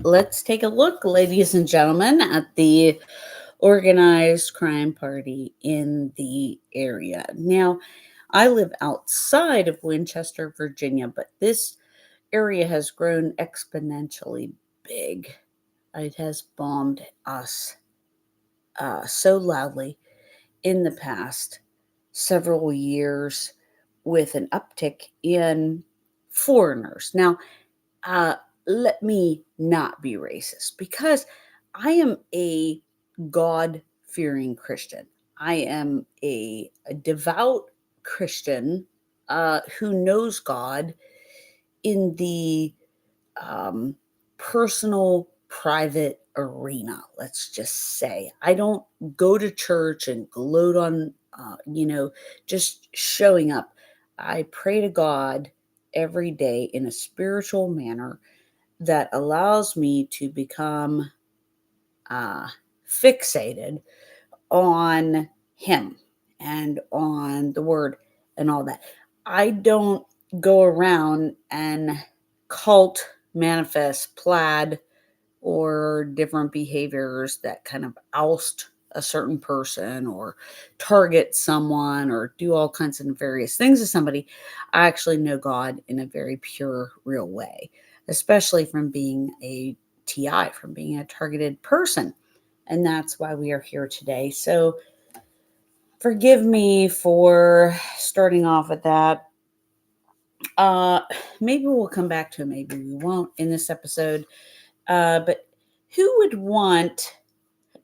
Let's take a look, ladies and gentlemen, at the organized crime party in the area. Now, I live outside of Winchester, Virginia, but this area has grown exponentially big. It has bombed us so loudly in the past several years with an uptick in foreigners. Now, uh, let me not be racist because I am a God fearing Christian. I am a devout Christian who knows God in the um, personal, private arena. Let's just say I don't go to church and gloat on, just showing up. I pray to God every day in a spiritual manner that allows me to become uh, fixated on Him and on the Word and all that. I don't go around and cult manifest plaid or different behaviors that kind of oust a certain person or target someone or do all kinds of various things to somebody. I actually know God in a very pure, real way, especially from being a TI, from being a targeted person. And that's why we are here today. So forgive me for starting off with that. Uh, Maybe we'll come back to it, maybe we won't in this episode. But who would want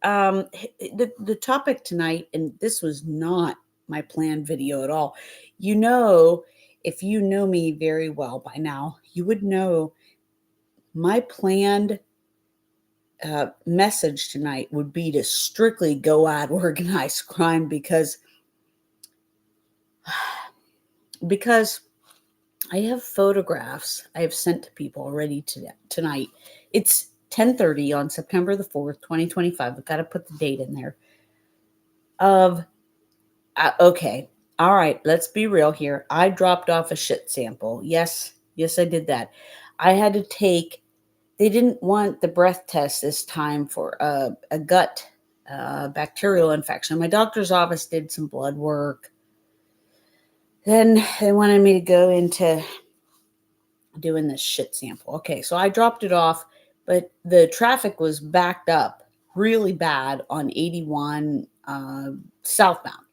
the topic tonight? And this was not my planned video at all. You know, if you know me very well by now, you would know my planned message tonight would be to strictly go at organized crime because I have photographs I have sent to people already tonight. It's 10:30 on September the 4th, 2025. I've got to put the date in there. Of okay. All right, let's be real here. I dropped off a shit sample. Yes, I did that. I had to take They didn't want the breath test this time for a gut bacterial infection. My doctor's office did some blood work. Then they wanted me to go into doing this shit sample. Okay, so I dropped it off, but the traffic was backed up really bad on 81 southbound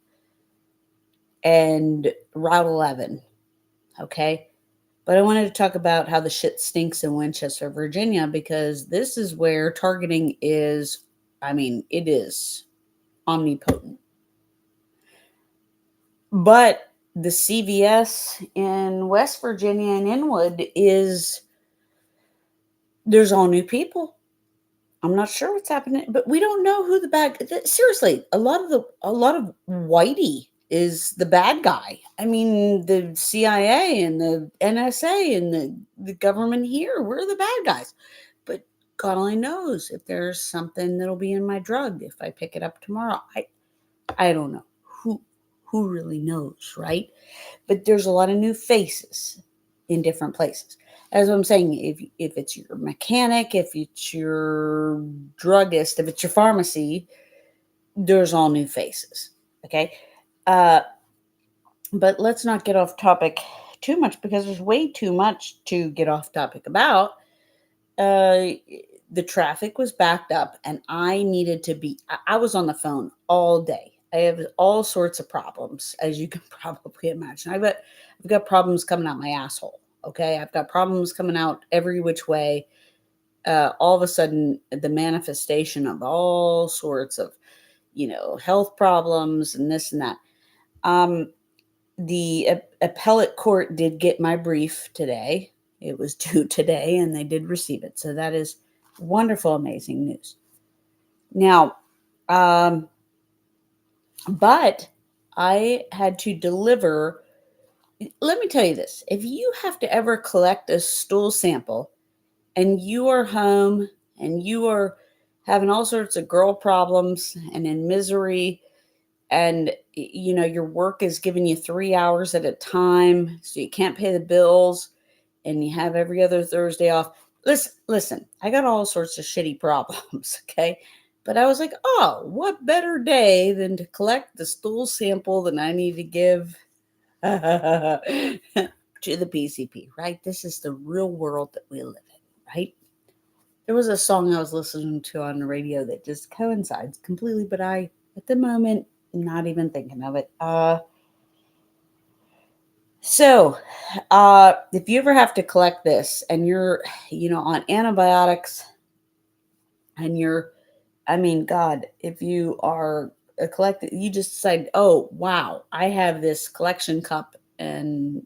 and Route 11. Okay, but I wanted to talk about how the shit stinks in Winchester, Virginia, because this is where targeting is, it is omnipotent. But the CVS in West Virginia and Inwood there's all new people. I'm not sure what's happening, but we don't know who the seriously, a lot of whitey is the bad guy. I mean, the CIA and the NSA and the government here, we're the bad guys. But God only knows if there's something that'll be in my drug if I pick it up tomorrow. I don't know. Who really knows, right? But there's a lot of new faces in different places. As I'm saying, if it's your mechanic, if it's your druggist, if it's your pharmacy, there's all new faces. Okay, uh, but let's not get off topic too much because there's way too much to get off topic about. Uh, the traffic was backed up, and I needed to be. I was on the phone all day. I have all sorts of problems, as you can probably imagine. I've got problems coming out my asshole. Okay, I've got problems coming out every which way. All of a sudden, the manifestation of all sorts of, health problems and this and that. Um, the appellate court did get my brief today. It was due today, and they did receive it. So that is wonderful, amazing news. Now, um, but I had to deliver. Let me tell you this: if you have to ever collect a stool sample, and you are home and you are having all sorts of girl problems and in misery, and your work is giving you 3 hours at a time, so you can't pay the bills, and you have every other Thursday off, Listen, I got all sorts of shitty problems, okay? But I was like, oh, what better day than to collect the stool sample that I need to give to the PCP, right? This is the real world that we live in, right? There was a song I was listening to on the radio that just coincides completely, but at the moment, not even thinking of it. So, if you ever have to collect this and you're, on antibiotics and I mean, God, if you are a collector, you just decide, oh, wow, I have this collection cup and,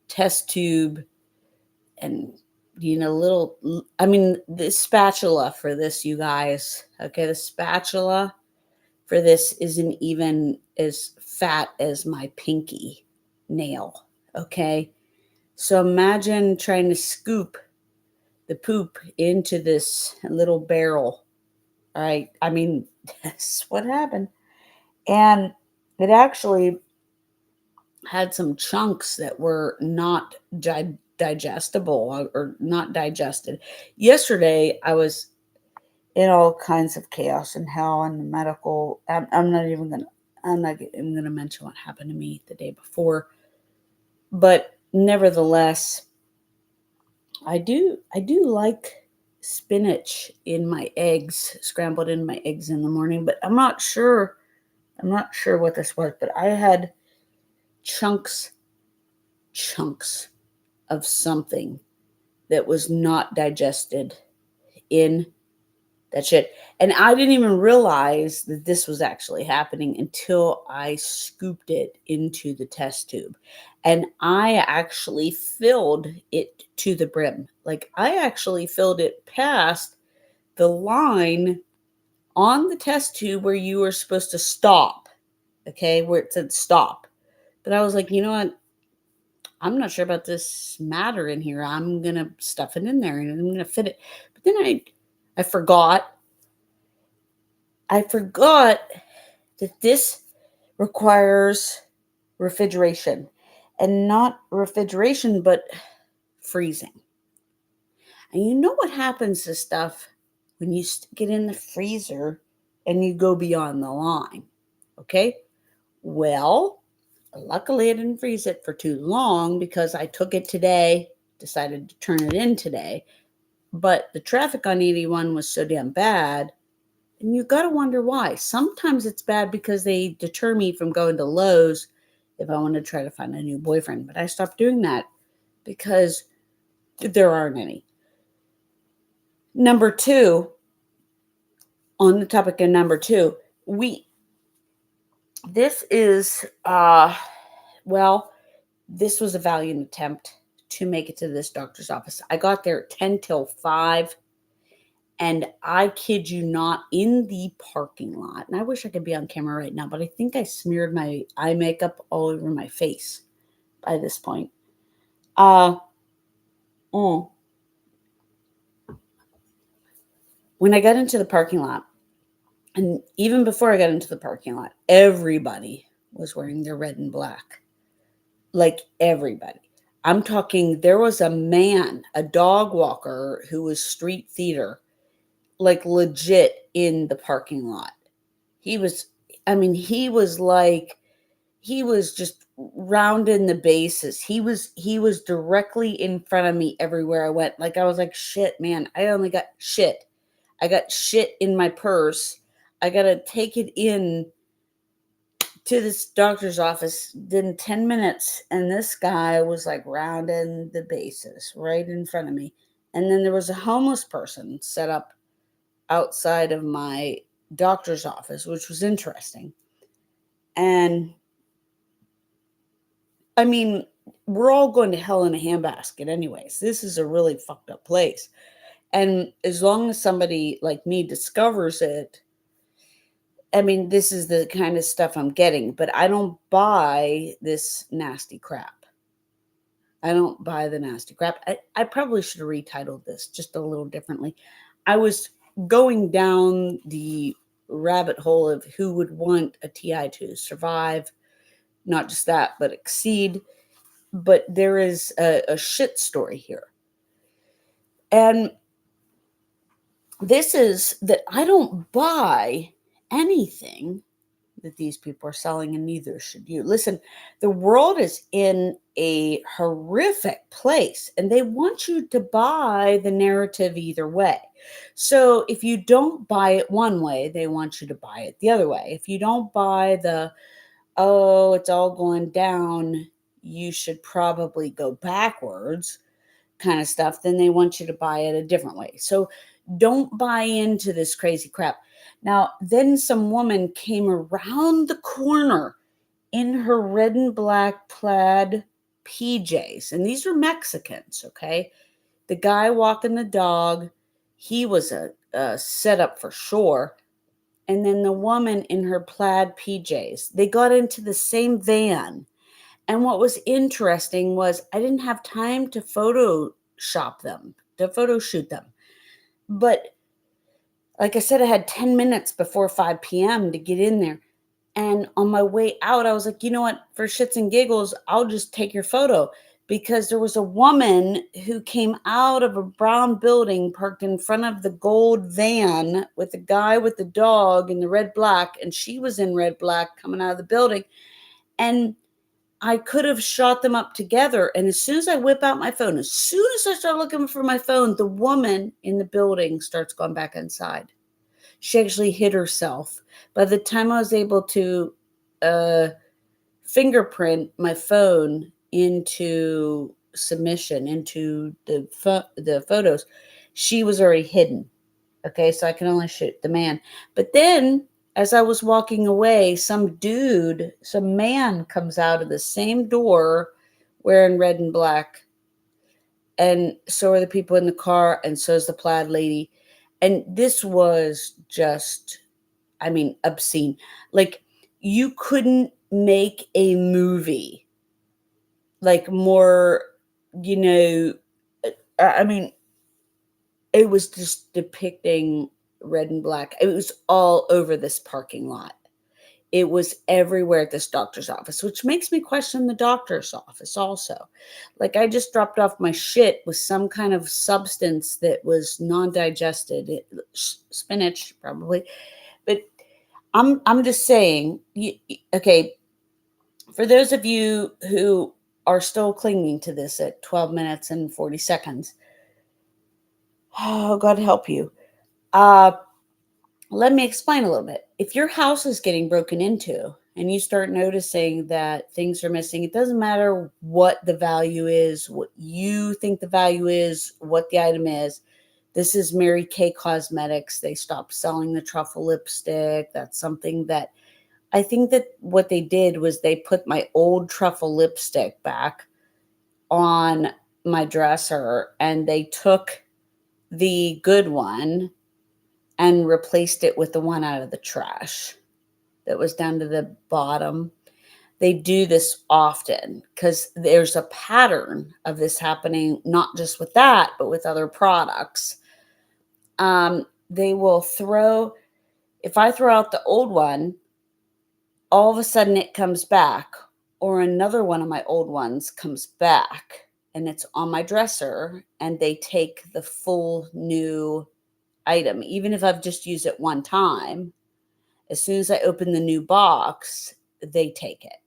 test tube and, I mean, the spatula for this, you guys, okay, the spatula for this isn't even as fat as my pinky nail, okay? So imagine trying to scoop the poop into this little barrel. All right. I mean, that's what happened. And it actually had some chunks that were not digestible or not digested. Yesterday, I was in all kinds of chaos and hell and the medical. I'm not even gonna mention what happened to me the day before, but nevertheless, I do like spinach in my eggs, scrambled in my eggs in the morning, but I'm not sure what this was, but I had chunks chunks of something that was not digested in that shit. And I didn't even realize that this was actually happening until I scooped it into the test tube. And I actually filled it to the brim. Like I actually filled it past the line on the test tube where you were supposed to stop. Okay, where it said stop. But I was like, you know what? I'm not sure about this matter in here. I'm gonna stuff it in there and I'm gonna fit it. But then I forgot. I forgot that this requires refrigeration, and not refrigeration, but freezing. And you know what happens to stuff when you stick it in the freezer and you go beyond the line? Okay. Well, luckily I didn't freeze it for too long because I took it today, decided to turn it in today. But the traffic on 81 was so damn bad. And you got to wonder why. Sometimes it's bad because they deter me from going to Lowe's if I want to try to find a new boyfriend. But I stopped doing that because there aren't any. Number two, on the topic of number two, this is, well, this was a valiant attempt to make it to this doctor's office. I got there at 10 till 5. And I kid you not, in the parking lot, and I wish I could be on camera right now, but I think I smeared my eye makeup all over my face by this point. Uh, mm. When I got into the parking lot, and even before I got into the parking lot, everybody was wearing their red and black. Like everybody. I'm talking, there was a man, a dog walker who was street theater, like legit in the parking lot. He was, I mean, he was just rounding the bases. He was directly in front of me everywhere I went. Like I was like, shit, man, I only got shit. I got shit in my purse. I gotta take it in to this doctor's office in 10 minutes. And this guy was like rounding the bases right in front of me. And then there was a homeless person set up outside of my doctor's office, which was interesting. And I mean, we're all going to hell in a handbasket, anyways. This is a really fucked up place. And as long as somebody like me discovers it, I mean, this is the kind of stuff I'm getting, but I don't buy this nasty crap. I don't buy the nasty crap. I probably should have retitled this just a little differently. I was going down the rabbit hole of who would want a TI to survive, not just that, but exceed. But there is a shit story here. And this is that I don't buy anything that these people are selling, and neither should you. Listen, the world is in a horrific place, and they want you to buy the narrative either way. So if you don't buy it one way, they want you to buy it the other way. If you don't buy the, oh, it's all going down, you should probably go backwards kind of stuff, then they want you to buy it a different way. So don't buy into this crazy crap. Now, then some woman came around the corner in her red and black plaid PJs, and these are Mexicans, okay? The guy walking the dog, he was a setup for sure. And then the woman in her plaid PJs, they got into the same van. And what was interesting was I didn't have time to Photoshop them, to photo shoot them. But like I said, I had 10 minutes before 5 p.m. to get in there. And on my way out, I was like, you know what? For shits and giggles, I'll just take your photo. Because there was a woman who came out of a brown building parked in front of the gold van with the guy with the dog in the red black. And she was in red black coming out of the building. And I could have shot them up together. And as soon as I whip out my phone, as soon as I start looking for my phone, the woman in the building starts going back inside. She actually hit herself. By the time I was able to fingerprint my phone into submission, into the photos, she was already hidden. Okay, so I can only shoot the man. But then as I was walking away, some man comes out of the same door wearing red and black. And so are the people in the car, and so is the plaid lady. And this was just, I mean, obscene. Like, you couldn't make a movie like more, you know, I mean, it was just depicting red and black. It was all over this parking lot. It was everywhere at this doctor's office, which makes me question the doctor's office also. Like, I just dropped off my shit with some kind of substance that was non-digested, spinach probably. But I'm just saying, okay, for those of you who are still clinging to this at 12 minutes and 40 seconds, oh, God help you. Let me explain a little bit. If your house is getting broken into and you start noticing that things are missing, it doesn't matter what the value is, what you think the value is, what the item is. This is Mary Kay Cosmetics. They stopped selling the truffle lipstick. That's something that I think that what they did was they put my old truffle lipstick back on my dresser, and they took the good one and replaced it with the one out of the trash that was down to the bottom. They do this often because there's a pattern of this happening, not just with that, but with other products. They will if I throw out the old one, all of a sudden it comes back, or another one of my old ones comes back and it's on my dresser, and they take the full new item, even if I've just used it one time. As soon as I open the new box, they take it.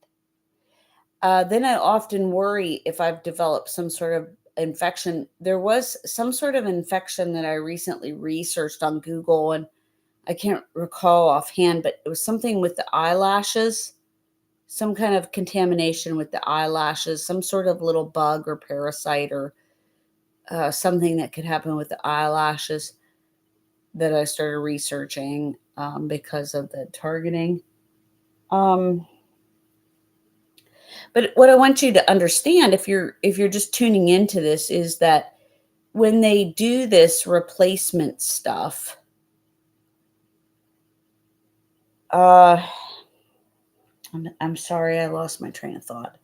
Then I often worry if I've developed some sort of infection. There was some sort of infection that I recently researched on Google, and I can't recall offhand, but it was something with the eyelashes, some kind of contamination with the eyelashes, some sort of little bug or parasite or something that could happen with the eyelashes that I started researching because of the targeting. But what I want you to understand, if you're just tuning into this, is that when they do this replacement stuff, I'm sorry, I lost my train of thought.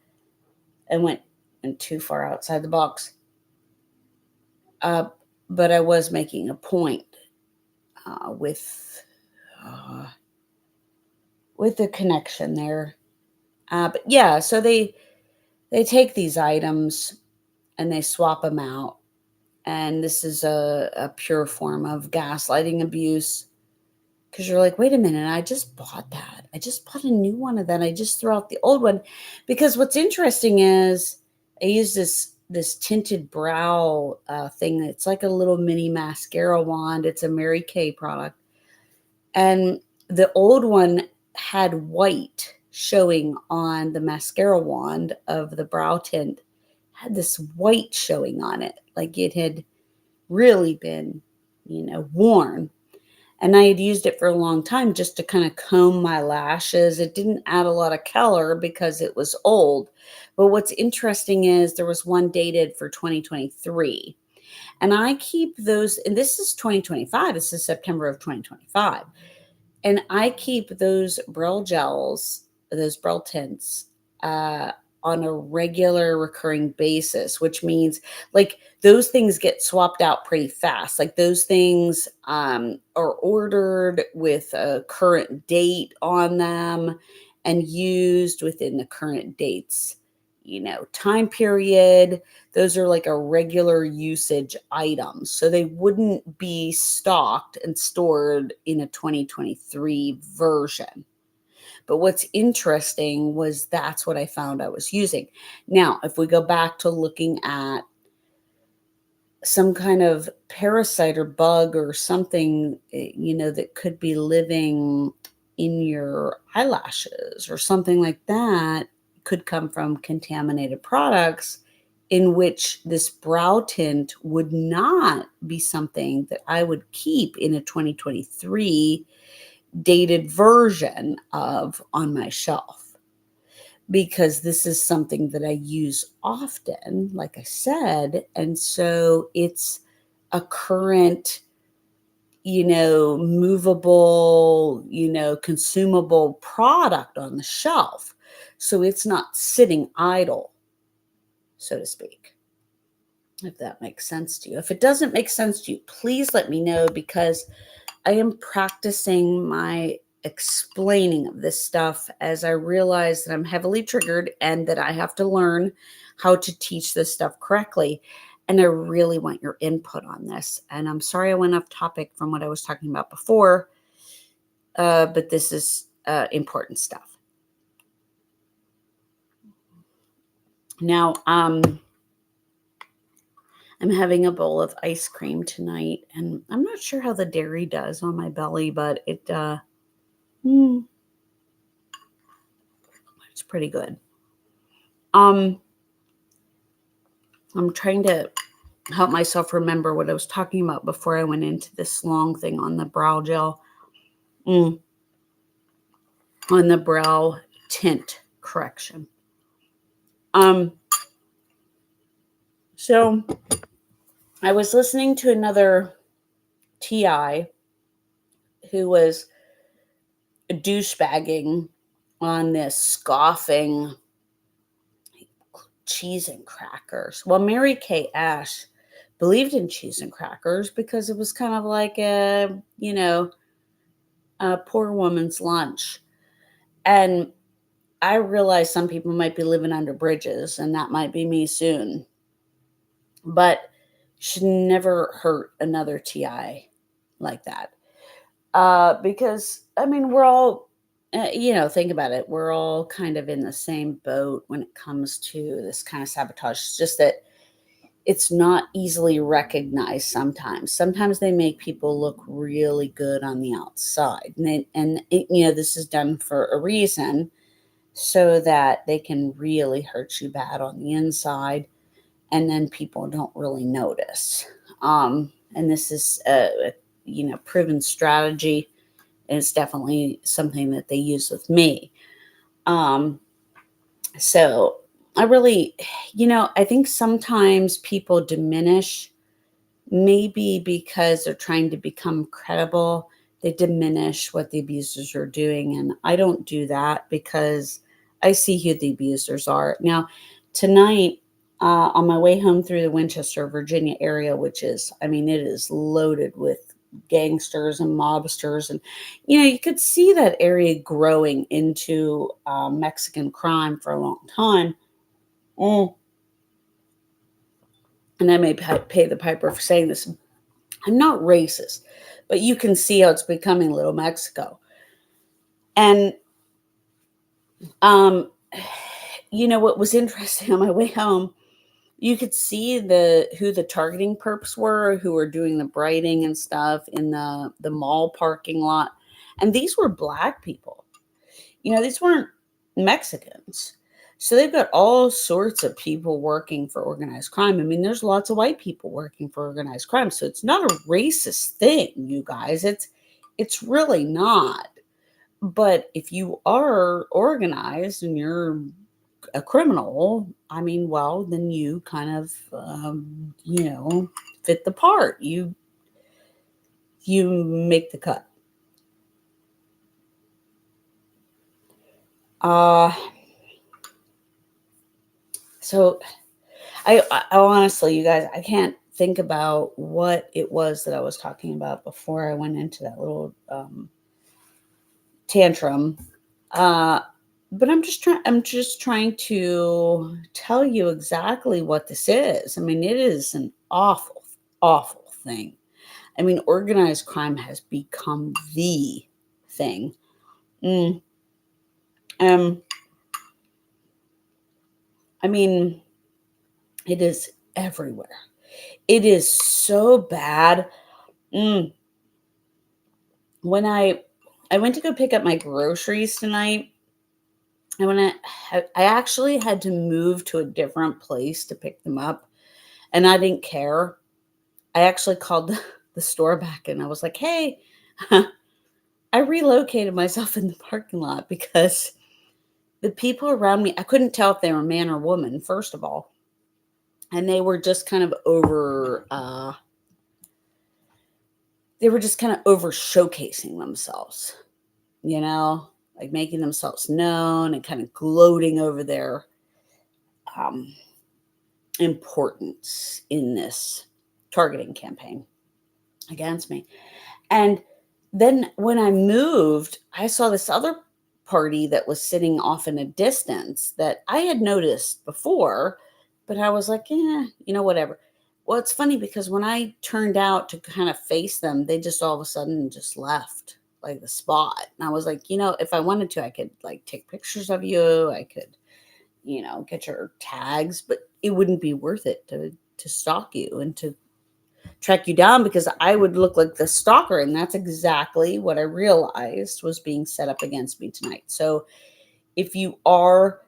I went too far outside the box. But I was making a point uh, with the connection there. But yeah, so they take these items and they swap them out, And this is a pure form of gaslighting abuse because you're like, wait a minute, I just bought that. I just bought a new one of that. I just threw out the old one. Because what's interesting is I use this tinted brow thing. It's like a little mini mascara wand. It's a Mary Kay product. And the old one had white showing on the mascara wand of the brow tint, had this white showing on it, like it had really been, worn. And I had used it for a long time just to kind of comb my lashes. It didn't add a lot of color because it was old. But what's interesting is there was one dated for 2023. And I keep those, and this is 2025. This is September of 2025. And I keep those Brill gels, those Brill tints, uh, on a regular recurring basis, which means like those things get swapped out pretty fast. Like those things are ordered with a current date on them and used within the current dates, time period. Those are like a regular usage item. So they wouldn't be stocked and stored in a 2023 version. But what's interesting was that's what I found I was using. Now, if we go back to looking at some kind of parasite or bug or something, that could be living in your eyelashes or something like that, could come from contaminated products, in which this brow tint would not be something that I would keep in a 2023 dated version of on my shelf, because this is something that I use often, like I said. And so it's a current, movable, consumable product on the shelf. So it's not sitting idle, so to speak. If that makes sense to you. If it doesn't make sense to you, please let me know, because I am practicing my explaining of this stuff as I realize that I'm heavily triggered and that I have to learn how to teach this stuff correctly. And I really want your input on this. And I'm sorry I went off topic from what I was talking about before, but this is important stuff. Now, I'm having a bowl of ice cream tonight, and I'm not sure how the dairy does on my belly, but it's pretty good. I'm trying to help myself remember what I was talking about before I went into this long thing on the brow gel, on the brow tint correction. So I was listening to another TI who was douchebagging on this, scoffing cheese and crackers. Well, Mary Kay Ash believed in cheese and crackers because it was kind of like a poor woman's lunch. And I realize some people might be living under bridges, and that might be me soon. But should never hurt another TI like that. Because, I mean, we're all, think about it. We're all kind of in the same boat when it comes to this kind of sabotage. It's just that it's not easily recognized sometimes. Sometimes they make people look really good on the outside. This is done for a reason, so that they can really hurt you bad on the inside, and then people don't really notice. And this is a proven strategy, and it's definitely something that they use with me. So I really, I think sometimes people diminish, maybe because they're trying to become credible, they diminish what the abusers are doing. And I don't do that, because I see who the abusers are. Now, tonight, on my way home through the Winchester, Virginia area, which is, I mean, it is loaded with gangsters and mobsters. And, you could see that area growing into Mexican crime for a long time. Mm. and I may pay the piper for saying this. I'm not racist, but you can see how it's becoming Little Mexico. And um, what was interesting on my way home, you could see who the targeting perps were, who were doing the brighting and stuff in the mall parking lot, and these were Black people. These weren't Mexicans. So they've got all sorts of people working for organized crime. I mean, there's lots of white people working for organized crime. So it's not a racist thing, you guys. It's really not. But if you are organized and you're a criminal, I mean, well, then you kind of, fit the part. You make the cut. Uh, so I honestly, you guys, I can't think about what it was that I was talking about before I went into that little tantrum. Uh, but I'm just trying to tell you exactly what this is. I mean, it is an awful, awful thing. I mean, organized crime has become the thing. Mm, um, I mean, it is everywhere. It is so bad. Mm, when I went to go pick up my groceries tonight, and I actually had to move to a different place to pick them up, and I didn't care. I actually called the store back and I was like, "Hey, I relocated myself in the parking lot because the people around me, I couldn't tell if they were man or woman, first of all, and they were just kind of over showcasing themselves, you know, like making themselves known and kind of gloating over their um, importance in this targeting campaign against me. And then when I moved, I saw this other party that was sitting off in a distance that I had noticed before, but I was like, whatever. Well, it's funny because when I turned out to kind of face them, they just all of a sudden just left like the spot. And I was like, if I wanted to, I could like take pictures of you. I could, get your tags, but it wouldn't be worth it to stalk you and to track you down because I would look like the stalker. And that's exactly what I realized was being set up against me tonight. So if you are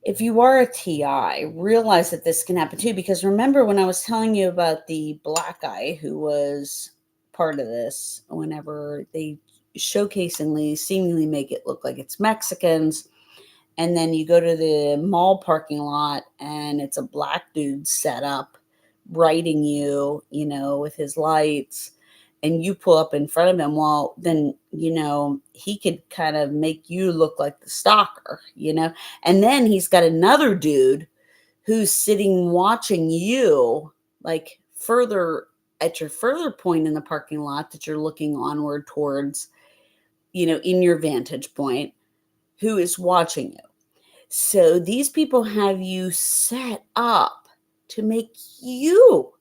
a TI, realize that this can happen too. Because remember when I was telling you about the Black guy who was part of this, whenever they showcasingly, seemingly make it look like it's Mexicans, and then you go to the mall parking lot and it's a Black dude set up writing you, with his lights, and you pull up in front of him. Well, then, he could kind of make you look like the stalker, and then he's got another dude who's sitting watching you, like further at your further point in the parking lot that you're looking onward towards, in your vantage point, who is watching you. So these people have you set up to make you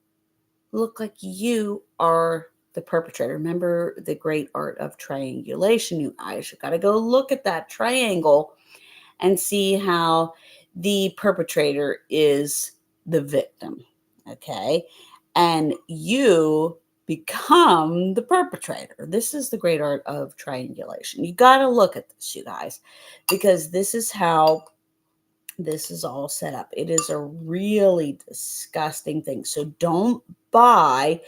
look like you are the perpetrator. Remember the great art of triangulation, you guys. You got to go look at that triangle and see how the perpetrator is the victim. Okay. And you become the perpetrator. This is the great art of triangulation. You got to look at this, you guys, because this is how this is all set up. It is a really disgusting thing. So don't buy,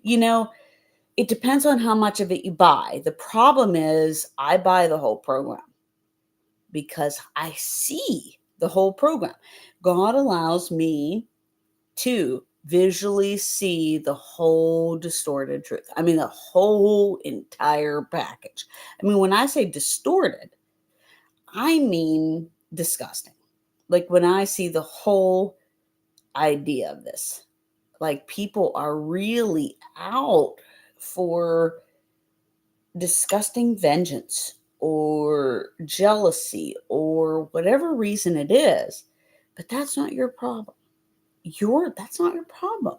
it depends on how much of it you buy. The problem is I buy the whole program because I see the whole program. God allows me to visually see the whole distorted truth. I mean, the whole entire package. I mean, when I say distorted, I mean disgusting. Like when I see the whole idea of this, like people are really out for disgusting vengeance or jealousy or whatever reason it is, but that's not your problem. that's not your problem.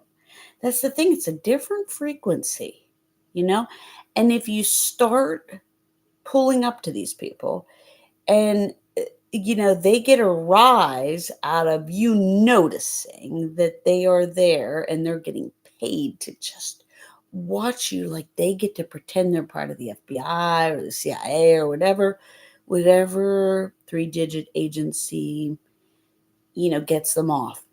That's the thing. It's a different frequency, you know? And if you start pulling up to these people and they get a rise out of you noticing that they are there and they're getting paid to just watch you, like they get to pretend they're part of the FBI or the CIA or whatever three-digit agency gets them off.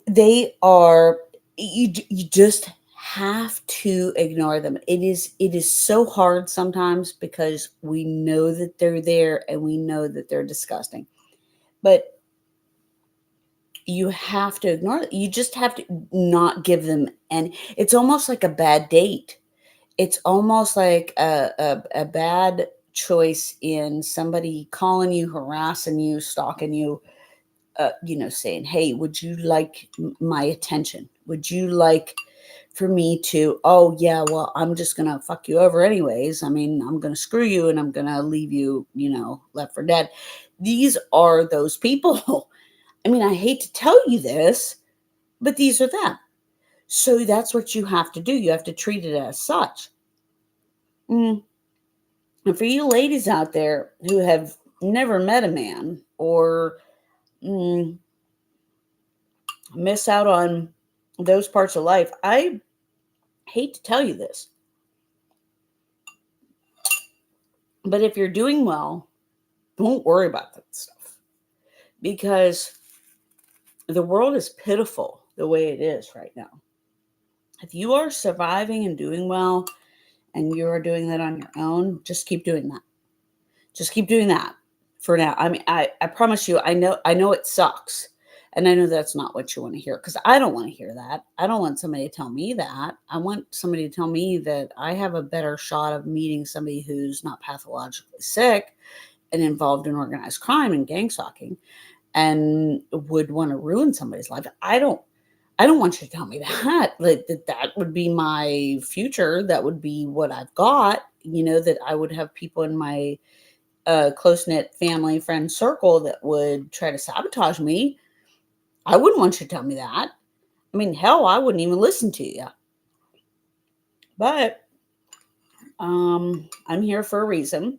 They are you just have to ignore them. It is so hard sometimes because we know that they're there and we know that they're disgusting. But you have to ignore it. You just have to not give them, and it's almost like a bad date. It's almost like a bad choice in somebody calling you, harassing you, stalking you, saying, "Hey, would you like my attention? Would you like for me to, oh, yeah, well, I'm just going to fuck you over anyways. I mean, I'm going to screw you and I'm going to leave you, left for dead." These are those people. I mean, I hate to tell you this, but these are them. So that's what you have to do. You have to treat it as such. Mm. And for you ladies out there who have never met a man or mm, miss out on those parts of life, I hate to tell you this, but if you're doing well, don't worry about that stuff because the world is pitiful the way it is right now. If you are surviving and doing well and you're doing that on your own, just keep doing that. Just keep doing that for now. I mean, I promise you, I know it sucks. And I know that's not what you want to hear because I don't want to hear that. I don't want somebody to tell me that. I want somebody to tell me that I have a better shot of meeting somebody who's not pathologically sick and involved in organized crime and gang stalking and would want to ruin somebody's life. I don't want you to tell me that. Like that would be my future. That would be what I've got. That I would have people in my close knit family friend circle that would try to sabotage me. I wouldn't want you to tell me that. I mean, hell, I wouldn't even listen to you. But I'm here for a reason,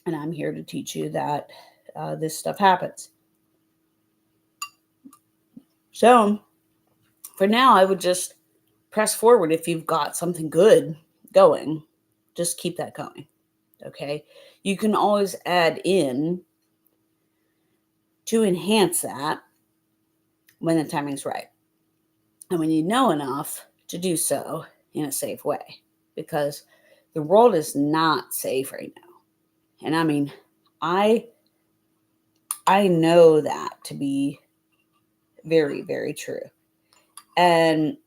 and I'm here to teach you that this stuff happens. So for now, I would just press forward. If you've got something good going, just keep that going. Okay. You can always add in to enhance that when the timing's right. And when you know enough to do so in a safe way, because the world is not safe right now. And I mean, I I know that to be very, very true. And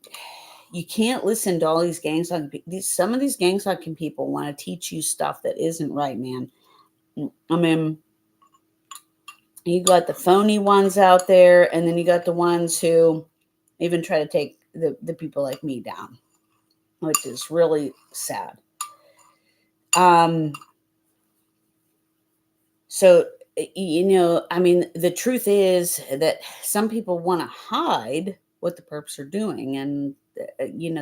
you can't listen to all these gang stalking. Some of these gang stalking people want to teach you stuff that isn't right, man. I mean, you got the phony ones out there, and then you got the ones who even try to take the people like me down, which is really sad. Um, so, I mean, the truth is that some people want to hide what the perps are doing, and,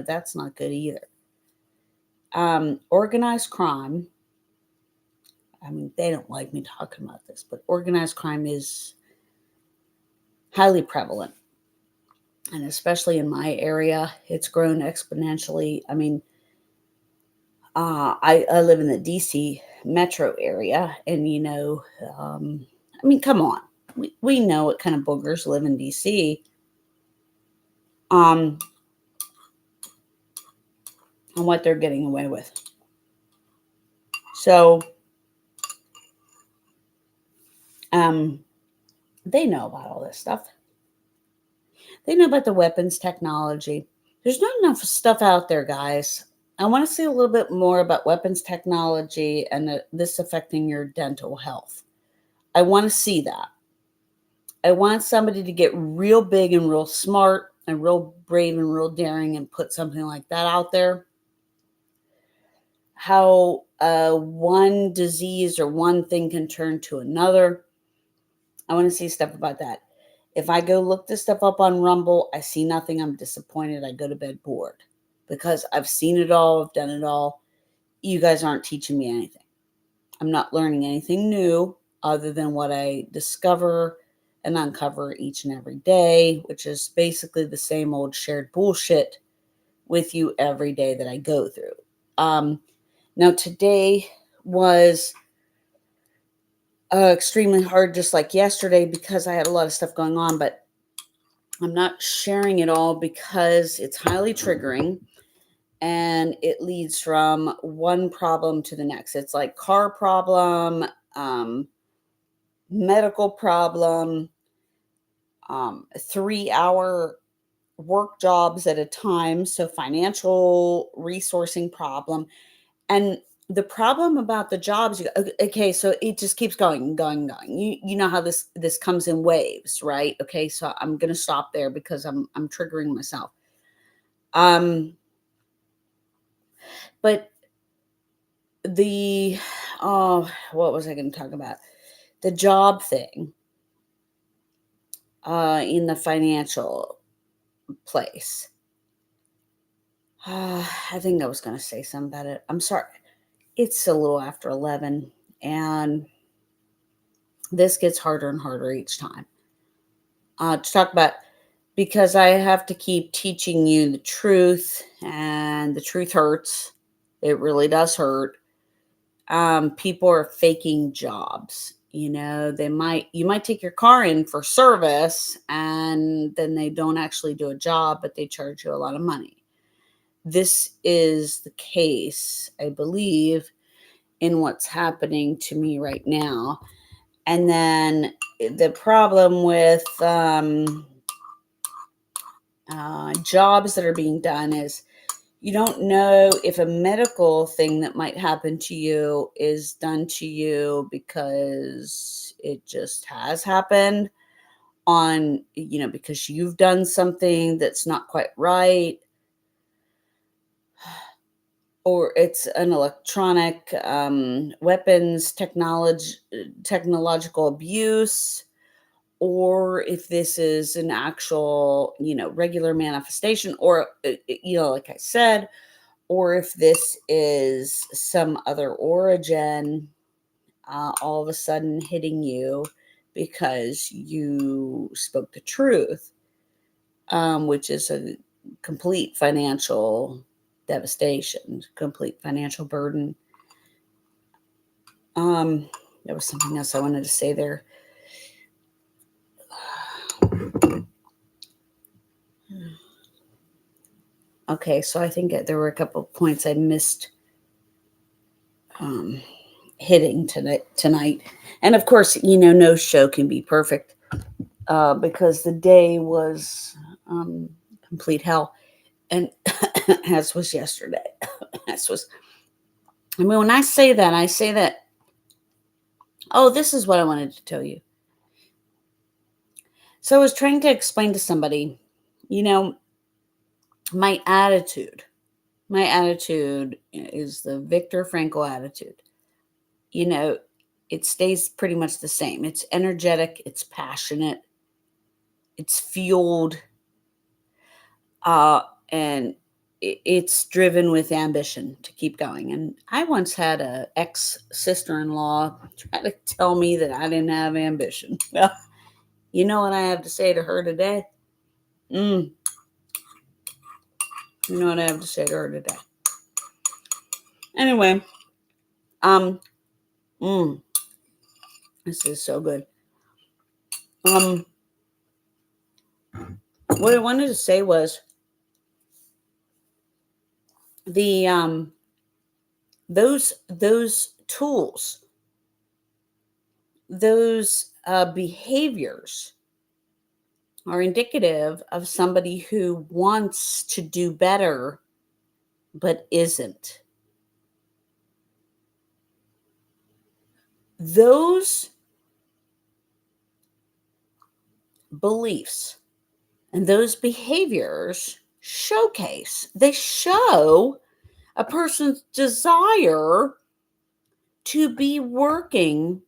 that's not good either. Organized crime, I mean, they don't like me talking about this, but organized crime is highly prevalent. And especially in my area, it's grown exponentially. I mean, I live in the DC metro area, and I mean, come on, we know what kind of boogers live in DC, um, and what they're getting away with. So, um, they know about all this stuff. They know about the weapons technology. There's not enough stuff out there, guys. I want to see a little bit more about weapons technology and this affecting your dental health. I want to see that. I want somebody to get real big and real smart and real brave and real daring and put something like that out there. How one disease or one thing can turn to another. I want to see stuff about that. If I go look this stuff up on Rumble, I see nothing, I'm disappointed. I go to bed bored because I've seen it all, I've done it all. You guys aren't teaching me anything. I'm not learning anything new other than what I discover and uncover each and every day, which is basically the same old shared bullshit with you every day that I go through. Now, today was extremely hard, just like yesterday, because I had a lot of stuff going on, but I'm not sharing it all because it's highly triggering and it leads from one problem to the next. It's like car problem, medical problem, 3-hour work jobs at a time. So financial resourcing problem. And the problem about the jobs, okay, so it just keeps going and going and going. You know how this comes in waves, right? Okay, so I'm gonna stop there because I'm triggering myself. Um, but the what was I gonna talk about? The job thing in the financial place. I think I was gonna say something about it. I'm sorry. It's a little after 11, and this gets harder and harder each time. To talk about, because I have to keep teaching you the truth, and the truth hurts. It really does hurt. People are faking jobs. You might take your car in for service and then they don't actually do a job, but they charge you a lot of money. This is the case, I believe, in what's happening to me right now. And then the problem with jobs that are being done is you don't know if a medical thing that might happen to you is done to you because it just has happened because you've done something that's not quite right, or it's an electronic weapons technological abuse, or if this is an actual, regular manifestation, or, like I said, or if this is some other origin all of a sudden hitting you because you spoke the truth, which is a complete financial devastation, complete financial burden. There was something else I wanted to say there. Okay, so I think there were a couple of points I missed hitting tonight. And of course, no show can be perfect because the day was complete hell. And as was yesterday. When I say that, oh, this is what I wanted to tell you. So I was trying to explain to somebody, my attitude. My attitude is the Viktor Frankl attitude. It stays pretty much the same. It's energetic, it's passionate, it's fueled, and it's driven with ambition to keep going. And I once had a ex sister-in-law try to tell me that I didn't have ambition. Well, you know what I have to say to her today? You know what I have to say to her today? Anyway, um, this is so good. What I wanted to say was the those tools, those behaviors are indicative of somebody who wants to do better but isn't. Those beliefs and those behaviors they show a person's desire to be working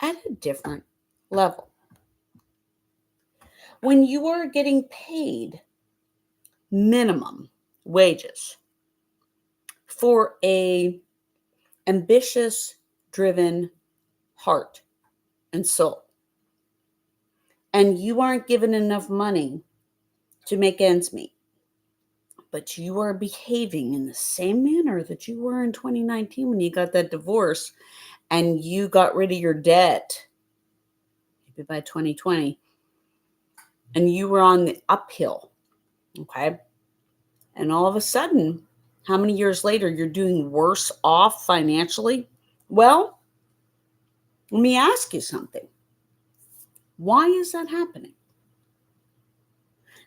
at a different level. When you are getting paid minimum wages for a ambitious, driven heart and soul, and you aren't given enough money to make ends meet, but you are behaving in the same manner that you were in 2019 when you got that divorce and you got rid of your debt, maybe by 2020, and you were on the uphill, okay? And all of a sudden, how many years later you're doing worse off financially? Well, let me ask you something. Why is that happening?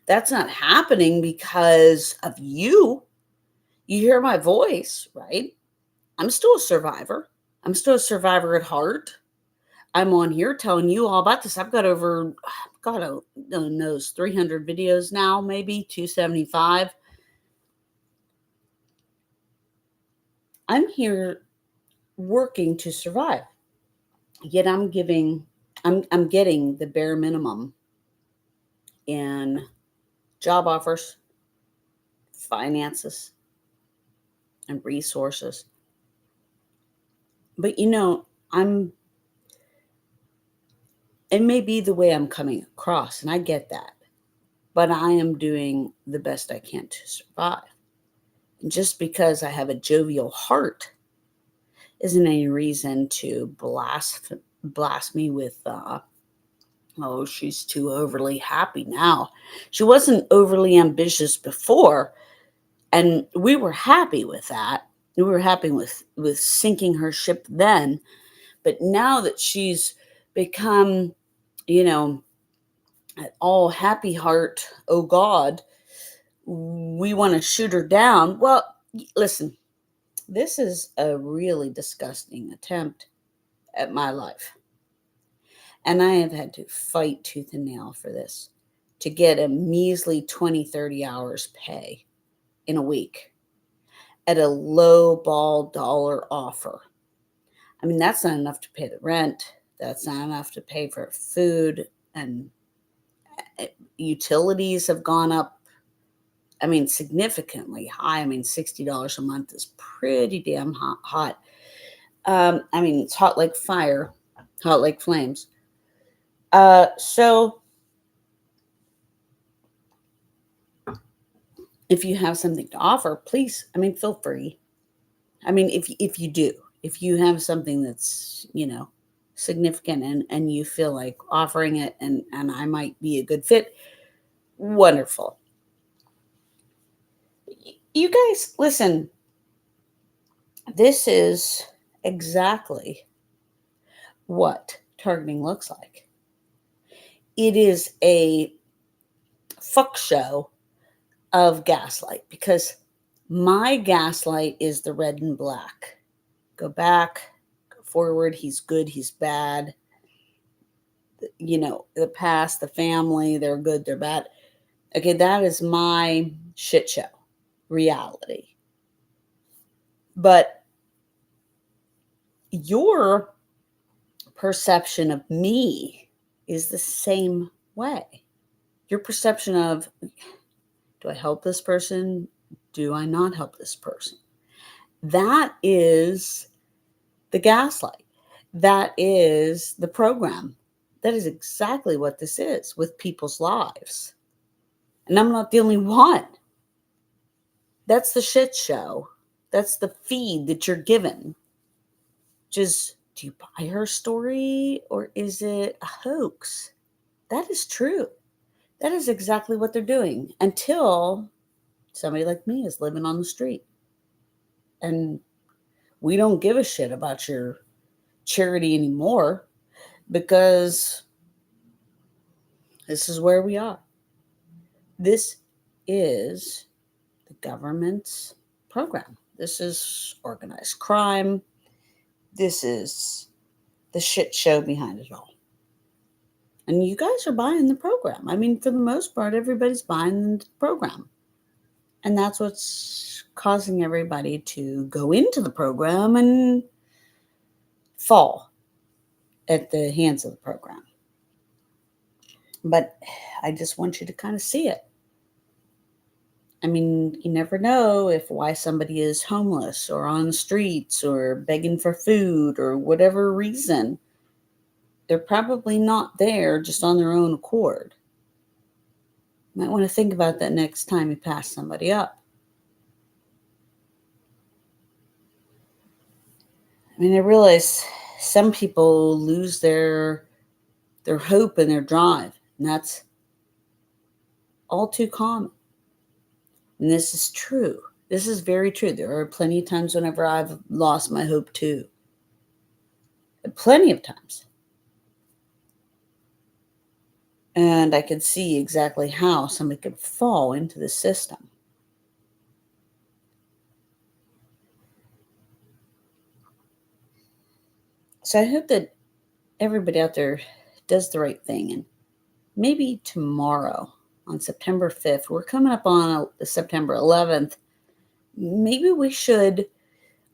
That's not happening because of you. You hear my voice, right? I'm still a survivor. I'm still a survivor at heart. I'm on here telling you all about this. I've got over, God knows, 300 videos now, maybe 275. I'm here working to survive. Yet I'm getting the bare minimum in job offers, finances, and resources. But it may be the way I'm coming across, and I get that. But I am doing the best I can to survive. And just because I have a jovial heart isn't any reason to blast me with, oh, she's too overly happy now. She wasn't overly ambitious before, and we were happy with that. We were happy with sinking her ship then. But now that she's become, an all happy heart, oh God, we want to shoot her down. Well, listen, this is a really disgusting attempt at my life. And I have had to fight tooth and nail for this to get a measly 20, 30 hours pay in a week at a low ball dollar offer. I mean, that's not enough to pay the rent. That's not enough to pay for food, and utilities have gone up. I mean, significantly high. I mean, $60 a month is pretty damn hot. I mean, it's hot like fire, hot like flames. So if you have something to offer, please, I mean, feel free. I mean, if you have something that's, significant and you feel like offering it and I might be a good fit, wonderful. You guys, listen, this is exactly what targeting looks like. It is a fuck show of gaslight, because my gaslight is the red and black. Go back, go forward. He's good, he's bad. The past, the family, they're good, they're bad. Okay, that is my shit show reality. But your perception of me is the same way. Your perception of, do I help this person? Do I not help this person? That is the gaslight. That is the program. That is exactly what this is with people's lives. And I'm not the only one. That's the shit show. That's the feed that you're given. Just, do you buy her story or is it a hoax? That is true. That is exactly what they're doing until somebody like me is living on the street. And we don't give a shit about your charity anymore because this is where we are. This is the government's program. This is organized crime. This is the shit show behind it all. And you guys are buying the program. I mean, for the most part, everybody's buying the program. And that's what's causing everybody to go into the program and fall at the hands of the program. But I just want you to kind of see it. I mean, you never know if why somebody is homeless or on the streets or begging for food or whatever reason. They're probably not there just on their own accord. You might want to think about that next time you pass somebody up. I mean, I realize some people lose their hope and their drive, and that's all too common. And this is true. This is very true. There are plenty of times whenever I've lost my hope too. Plenty of times. And I could see exactly how somebody could fall into the system. So I hope that everybody out there does the right thing. And maybe tomorrow on September 5th, we're coming up on September 11th. Maybe we should,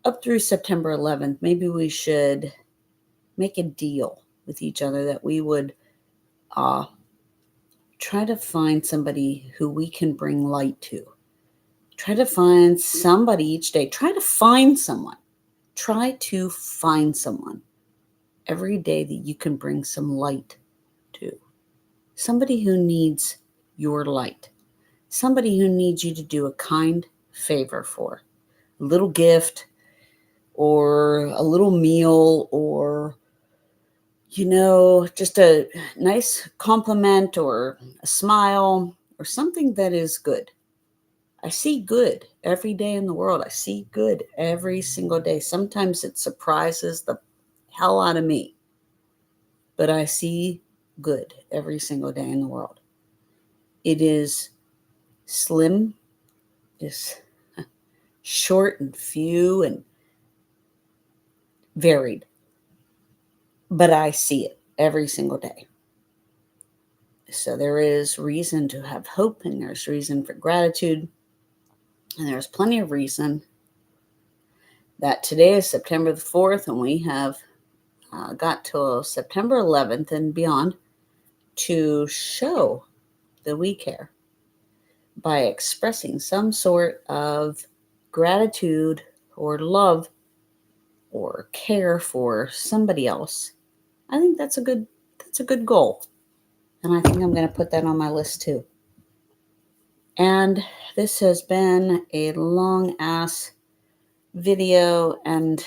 up through September 11th, maybe we should make a deal with each other that we would try to find somebody who we can bring light to. Try to find somebody each day. Try to find someone. Try to find someone every day that you can bring some light to. Somebody who needs your light. Somebody who needs you to do a kind favor for. A little gift or a little meal or, just a nice compliment or a smile or something that is good. I see good every day in the world. I see good every single day. Sometimes it surprises the hell out of me, but I see good every single day in the world. It is slim, is short and few and varied, but I see it every single day. So there is reason to have hope, and there's reason for gratitude, and there's plenty of reason that today is September the 4th, and we have got till September 11th and beyond to show that we care by expressing some sort of gratitude or love or care for somebody else. I think that's a good goal. And I think I'm going to put that on my list too. And this has been a long ass video, and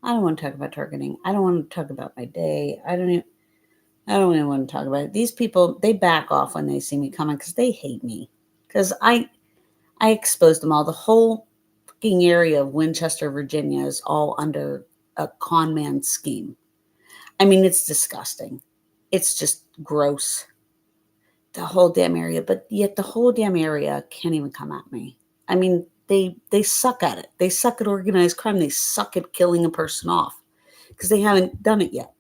I don't want to talk about targeting. I don't want to talk about my day. I don't even want to talk about it. These people, they back off when they see me coming because they hate me. Because I exposed them all. The whole fucking area of Winchester, Virginia is all under a con man scheme. I mean, it's disgusting. It's just gross. The whole damn area. But yet the whole damn area can't even come at me. I mean, they suck at it. They suck at organized crime. They suck at killing a person off because they haven't done it yet.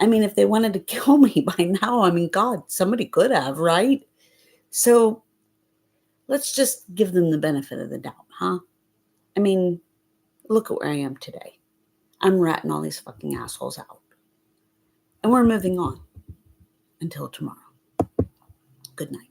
I mean, if they wanted to kill me by now, I mean, God, somebody could have, right? So let's just give them the benefit of the doubt, huh? I mean, look at where I am today. I'm ratting all these fucking assholes out. And we're moving on until tomorrow. Good night.